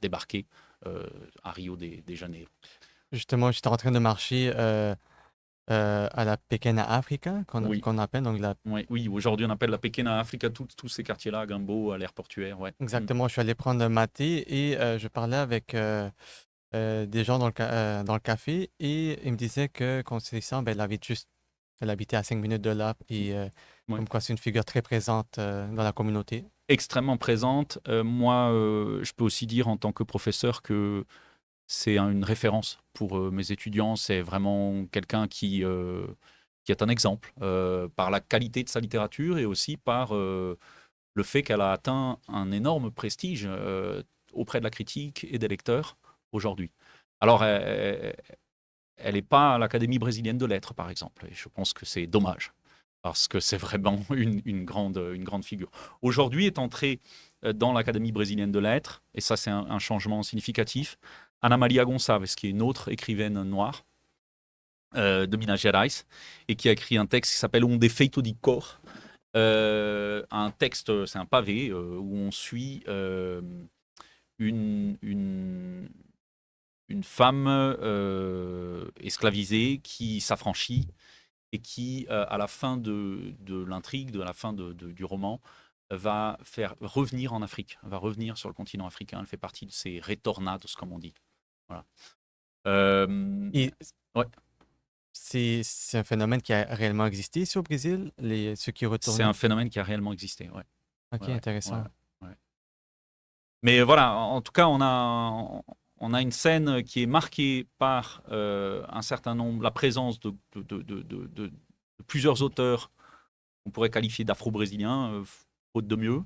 débarquaient à Rio de Janeiro. Justement, j'étais en train de marcher à la Pequena Africa, Oui, qu'on appelle. Donc oui, oui, aujourd'hui on appelle la Pequena Africa tous ces quartiers-là, Gambo, à l'air portuaire, ouais. Mm. exactement, je suis allé prendre un maté et je parlais avec des gens dans le café et ils me disaient que Conceição, ben, elle habitait à 5 minutes de là et Ouais. comme quoi c'est une figure très présente dans la communauté. Extrêmement présente. Moi, je peux aussi dire en tant que professeur que c'est une référence pour mes étudiants. C'est vraiment quelqu'un qui est un exemple par la qualité de sa littérature et aussi par le fait qu'elle a atteint un énorme prestige auprès de la critique et des lecteurs aujourd'hui. Alors, elle n'est pas à l'Académie brésilienne de lettres, par exemple. Et je pense que c'est dommage, parce que c'est vraiment une grande figure. Aujourd'hui est entrée dans l'Académie brésilienne de lettres, et ça c'est un changement significatif, Ana Maria Gonçalves, qui est une autre écrivaine noire de Minas Gerais, et qui a écrit un texte qui s'appelle Un defeito de cor. Un texte, c'est un pavé où on suit une, une, une femme esclavisée qui s'affranchit et qui, à la fin de l'intrigue, de la fin du roman, va faire revenir en Afrique, va revenir sur le continent africain. Elle fait partie de ces retornados, comme on dit. Voilà. Et Ouais. c'est un phénomène qui a réellement existé ici au Brésil, ceux qui C'est un retournaient? phénomène qui a réellement existé. Ouais. Ok, Ouais, ouais, ouais, intéressant. ouais. Mais voilà, en tout cas, on a une scène qui est marquée par un certain nombre, la présence de plusieurs auteurs qu'on pourrait qualifier d'afro-brésiliens, faute de mieux.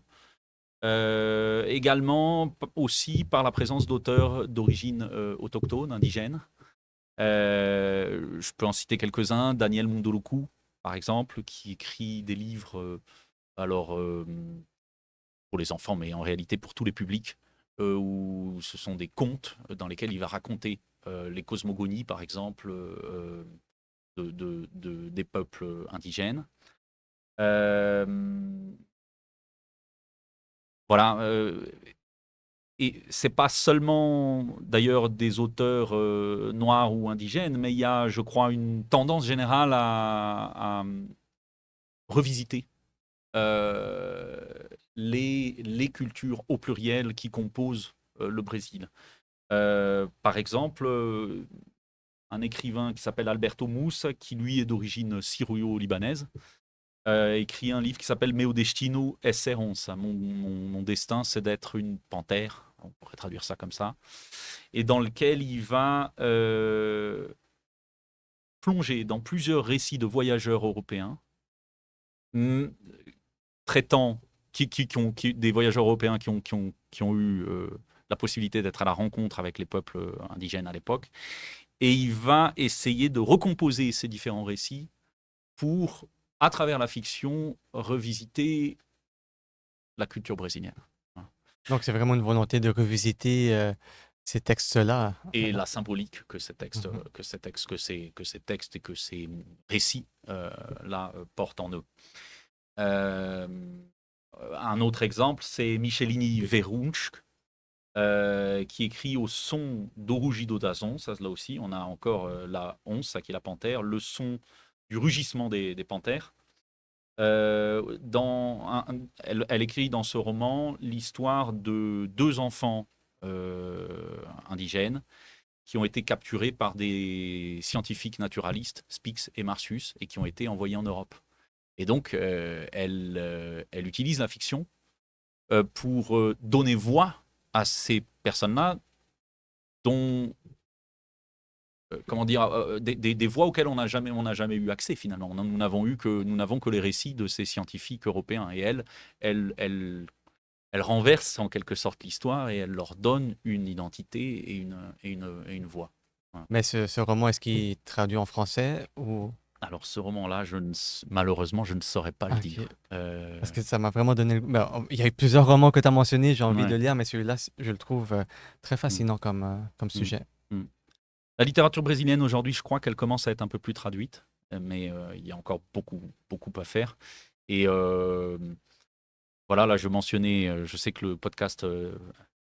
Également aussi par la présence d'auteurs d'origine autochtone, indigène. Je peux en citer quelques-uns. Daniel Munduluku, par exemple, qui écrit des livres, pour les enfants, mais en réalité pour tous les publics, où ce sont des contes dans lesquels il va raconter les cosmogonies, par exemple, des peuples indigènes. Euh, voilà. Et c'est pas seulement d'ailleurs des auteurs noirs ou indigènes, mais il y a, je crois, une tendance générale à revisiter euh, les cultures au pluriel qui composent le Brésil. Par exemple, un écrivain qui s'appelle Alberto Moussa, qui lui est d'origine syrio-libanaise, écrit un livre qui s'appelle Meu destino é ser onça. Mon destin, c'est d'être une panthère. On pourrait traduire ça comme ça. Et dans lequel il va plonger dans plusieurs récits de voyageurs européens, traitant des voyageurs européens qui ont eu la possibilité d'être à la rencontre avec les peuples indigènes à l'époque. Et il va essayer de recomposer ces différents récits pour, à travers la fiction, revisiter la culture brésilienne. Donc, c'est vraiment une volonté de revisiter ces textes-là. Et la symbolique que ces textes, Mhm. et que ces récits là portent en eux. Euh, un autre exemple, c'est Michelini Verunch, qui écrit au son do rugido das onças. Là aussi, on a encore la once, qui est la panthère, le son du rugissement des panthères. Elle écrit dans ce roman l'histoire de deux enfants indigènes qui ont été capturés par des scientifiques naturalistes, Spix et Marcius, et qui ont été envoyés en Europe. Et donc, elle utilise la fiction pour donner voix à ces personnes-là dont, comment dire, des voix auxquelles on n'a jamais eu accès finalement. Nous n'avons que les récits de ces scientifiques européens. Et elle renverse en quelque sorte l'histoire et elle leur donne une identité et une voix. Voilà. Mais ce roman, est-ce qu'il est traduit en français ou... Alors ce roman-là, malheureusement, je ne saurais pas le Ah, ok. dire. Parce que ça m'a vraiment donné... il y a eu plusieurs romans que tu as mentionnés, j'ai envie de Ouais. lire, mais celui-là, je le trouve très Mm, fascinant comme mm, sujet. mm. La littérature brésilienne aujourd'hui, je crois qu'elle commence à être un peu plus traduite, mais il y a encore beaucoup, beaucoup à faire. Et voilà, là, je sais que le podcast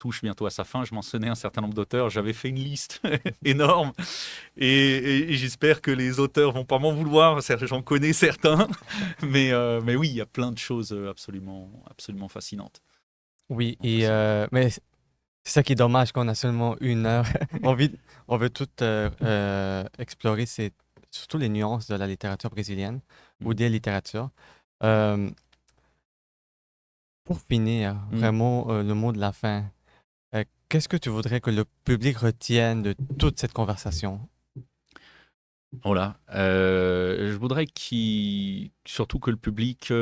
touche bientôt à sa fin. Je mentionnais un certain nombre d'auteurs. J'avais fait une liste énorme et j'espère que les auteurs vont pas m'en vouloir. J'en connais certains, mais oui, il y a plein de choses absolument, absolument fascinantes. Oui, Fascinantes. mais c'est ça qui est dommage qu'on a seulement 1 heure. On veut, on veut tout explorer, surtout les nuances de la littérature brésilienne ou Mhm. des littératures. Euh, pour finir, Mhm. vraiment, le mot de la fin, qu'est-ce que tu voudrais que le public retienne de toute cette conversation? Voilà. Je voudrais surtout que le public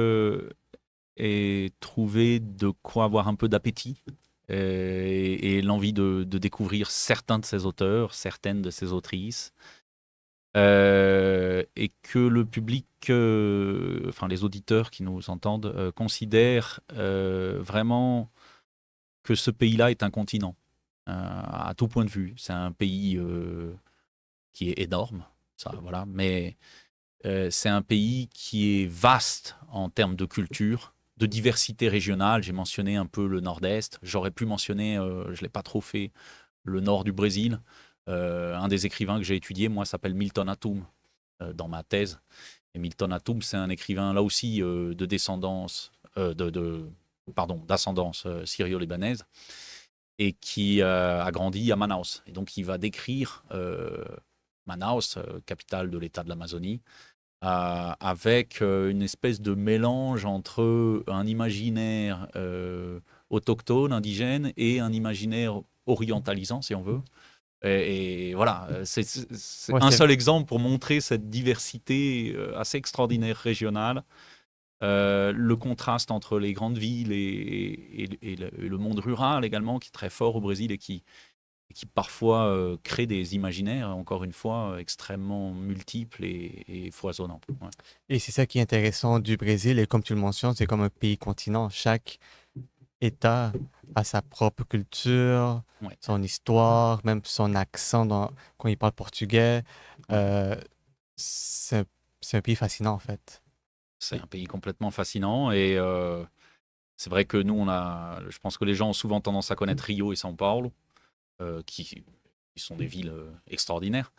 ait trouvé de quoi avoir un peu d'appétit et l'envie de découvrir certains de ces auteurs, certaines de ces autrices, et que le public, enfin les auditeurs qui nous entendent, considèrent vraiment que ce pays-là est un continent, à tout point de vue. C'est un pays qui est énorme, ça, voilà, mais c'est un pays qui est vaste en termes de culture, de diversité régionale. J'ai mentionné un peu le nord-est. J'aurais pu mentionner, je ne l'ai pas trop fait, le nord du Brésil. Un des écrivains que j'ai étudié, moi, s'appelle Milton Atum, dans ma thèse. Et Milton Atum, c'est un écrivain, là aussi, de descendance, pardon, d'ascendance syrio-libanaise, et qui a grandi à Manaus. Et donc, il va décrire Manaus, capitale de l'État de l'Amazonie, avec une espèce de mélange entre un imaginaire autochtone, indigène, et un imaginaire orientalisant, si on veut. Et voilà, c'est Ouais, un c'est seul exemple pour montrer cette diversité assez extraordinaire régionale. Le contraste entre les grandes villes et le monde rural également, qui est très fort au Brésil et qui parfois crée des imaginaires, encore une fois, extrêmement multiples et foisonnants. Ouais. et c'est ça qui est intéressant du Brésil. Et comme tu le mentionnes, c'est comme un pays continent. Chaque État a sa propre culture, Ouais, son histoire, même son accent quand il parle portugais. ouais. Euh, c'est c'est un pays fascinant, en fait. C'est Et- un pays complètement fascinant et c'est vrai que nous, je pense que les gens ont souvent tendance à connaître Rio et São Paulo, qui sont des villes extraordinaires,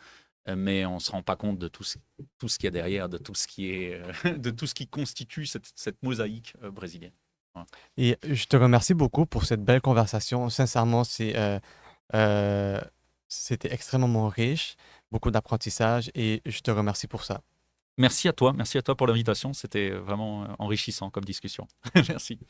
mais on ne se rend pas compte de tout ce qu'il y a derrière, de tout ce qui est, de tout ce qui constitue cette mosaïque brésilienne. Ouais. Et je te remercie beaucoup pour cette belle conversation. Sincèrement, euh, c'était extrêmement riche, beaucoup d'apprentissage et je te remercie pour ça. Merci à toi pour l'invitation, c'était vraiment enrichissant comme discussion. Merci.